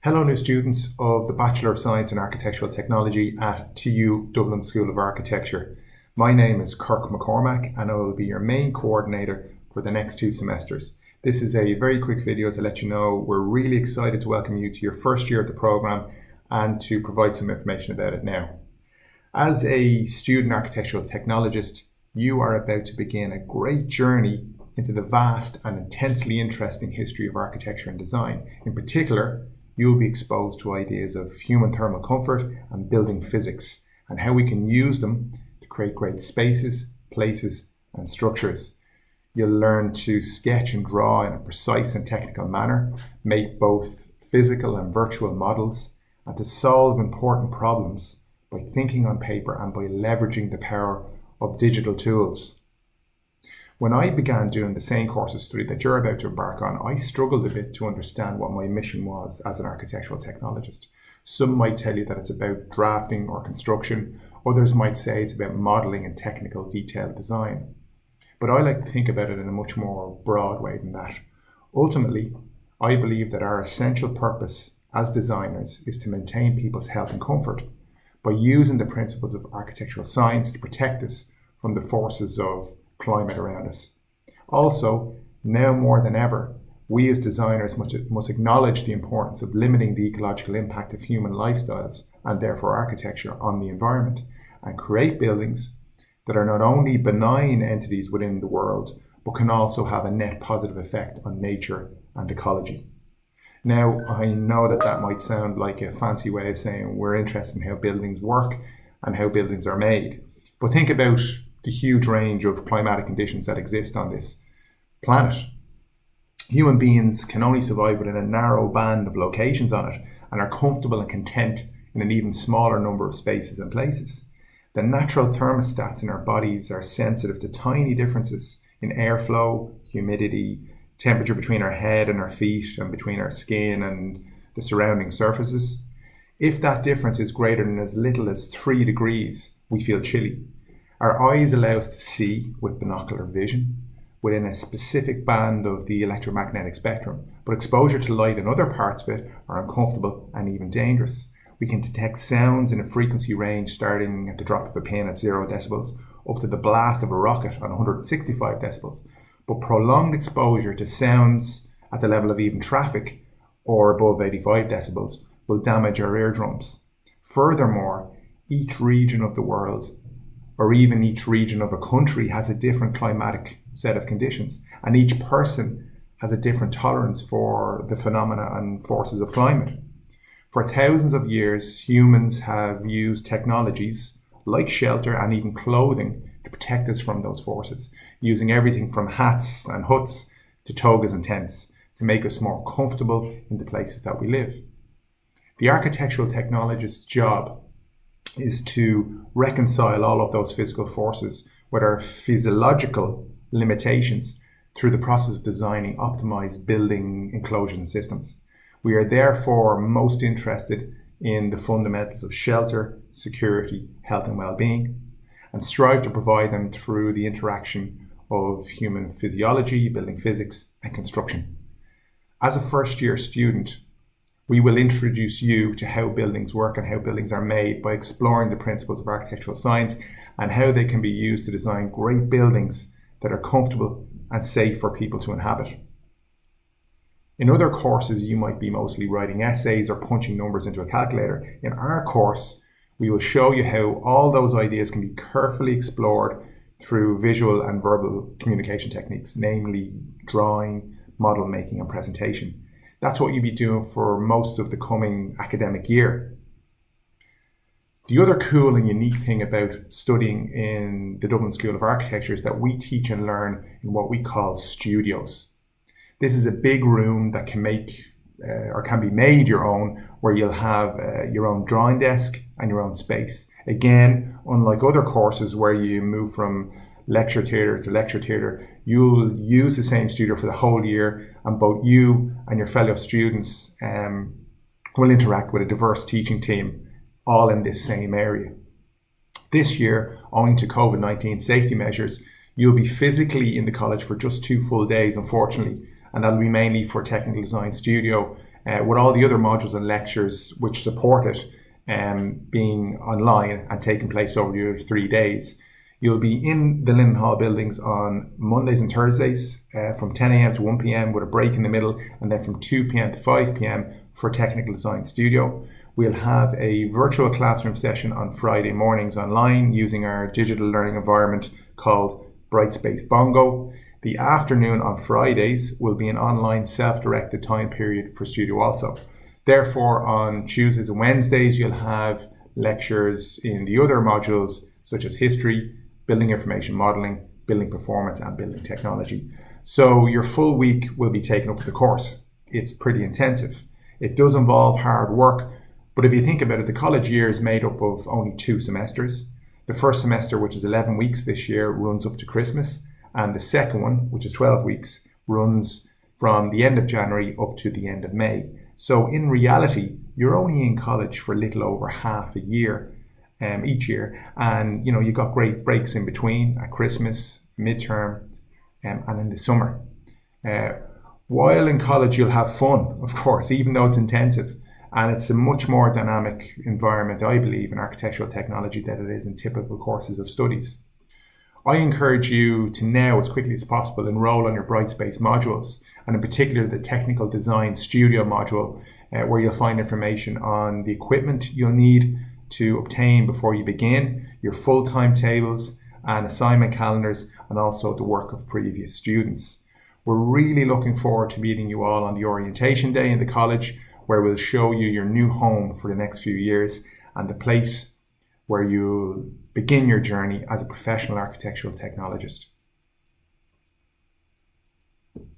Hello new students of the Bachelor of Science in Architectural Technology at TU Dublin School of Architecture. My name is Kirk McCormack and I will be your main coordinator for the next 2 semesters. This is a very quick video to let you know we're really excited to welcome you to your first year of the programme and to provide some information about it now. As a student architectural technologist, you are about to begin a great journey into the vast and intensely interesting history of architecture and design. In particular, you'll be exposed to ideas of human thermal comfort and building physics and how we can use them to create great spaces, places, and structures. You'll learn to sketch and draw in a precise and technical manner, make both physical and virtual models, and to solve important problems by thinking on paper and by leveraging the power of digital tools. When I began doing the same course of study that you're about to embark on, I struggled a bit to understand what my mission was as an architectural technologist. Some might tell you that it's about drafting or construction, others might say it's about modelling and technical detailed design. But I like to think about it in a much more broad way than that. Ultimately, I believe that our essential purpose as designers is to maintain people's health and comfort by using the principles of architectural science to protect us from the forces of climate around us. Also, now more than ever, we as designers must acknowledge the importance of limiting the ecological impact of human lifestyles and therefore architecture on the environment and create buildings that are not only benign entities within the world, but can also have a net positive effect on nature and ecology. Now, I know that might sound like a fancy way of saying we're interested in how buildings work and how buildings are made, but think about the huge range of climatic conditions that exist on this planet. Human beings can only survive within a narrow band of locations on it and are comfortable and content in an even smaller number of spaces and places. The natural thermostats in our bodies are sensitive to tiny differences in airflow, humidity, temperature between our head and our feet and between our skin and the surrounding surfaces. If that difference is greater than as little as 3 degrees, we feel chilly. Our eyes allow us to see with binocular vision within a specific band of the electromagnetic spectrum, but exposure to light in other parts of it are uncomfortable and even dangerous. We can detect sounds in a frequency range starting at the drop of a pin at 0 decibels up to the blast of a rocket on 165 decibels, but prolonged exposure to sounds at the level of even traffic or above 85 decibels will damage our eardrums. Furthermore, each region of the world or even each region of a country has a different climatic set of conditions, and each person has a different tolerance for the phenomena and forces of climate. For thousands of years, humans have used technologies like shelter and even clothing to protect us from those forces, using everything from hats and huts to togas and tents to make us more comfortable in the places that we live. The architectural technologist's job is to reconcile all of those physical forces with our physiological limitations through the process of designing optimized building enclosures and systems. We are therefore most interested in the fundamentals of shelter, security, health and well-being, and strive to provide them through the interaction of human physiology, building physics, and construction. As a first-year student, we will introduce you to how buildings work and how buildings are made by exploring the principles of architectural science and how they can be used to design great buildings that are comfortable and safe for people to inhabit. In other courses, you might be mostly writing essays or punching numbers into a calculator. In our course, we will show you how all those ideas can be carefully explored through visual and verbal communication techniques, namely drawing, model making, and presentation. That's what you'll be doing for most of the coming academic year. The other cool and unique thing about studying in the Dublin School of Architecture is that we teach and learn in what we call studios. This is a big room that can be made your own, where you'll have your own drawing desk and your own space. Again, unlike other courses where you move from lecture theatre to lecture theatre, you'll use the same studio for the whole year, and both you and your fellow students will interact with a diverse teaching team all in this same area. This year, owing to COVID-19 safety measures, you'll be physically in the college for just 2 full days, unfortunately, and that'll be mainly for technical design studio with all the other modules and lectures which support it being online and taking place over the other 3 days. You'll be in the Linden Hall buildings on Mondays and Thursdays from 10 a.m. to 1 p.m. with a break in the middle, and then from 2 p.m. to 5 p.m. for Technical Design Studio. We'll have a virtual classroom session on Friday mornings online using our digital learning environment called Brightspace Bongo. The afternoon on Fridays will be an online self-directed time period for Studio also. Therefore, on Tuesdays and Wednesdays, you'll have lectures in the other modules such as history, building information modeling, building performance, and building technology. So your full week will be taken up with the course. It's pretty intensive. It does involve hard work, but if you think about it, the college year is made up of only 2 semesters. The first semester, which is 11 weeks this year, runs up to Christmas, and the second one, which is 12 weeks, runs from the end of January up to the end of May. So in reality, you're only in college for a little over half a year each year, and you've got great breaks in between at Christmas, midterm, and in the summer. While in college, you'll have fun, of course, even though it's intensive, and it's a much more dynamic environment, I believe, in architectural technology than it is in typical courses of studies. I encourage you to now, as quickly as possible, enroll on your Brightspace modules, and in particular the Technical Design Studio module, where you'll find information on the equipment you'll need to obtain before you begin, your full timetables and assignment calendars, and also the work of previous students. We're really looking forward to meeting you all on the orientation day in the college, where we'll show you your new home for the next few years and the place where you'll begin your journey as a professional architectural technologist.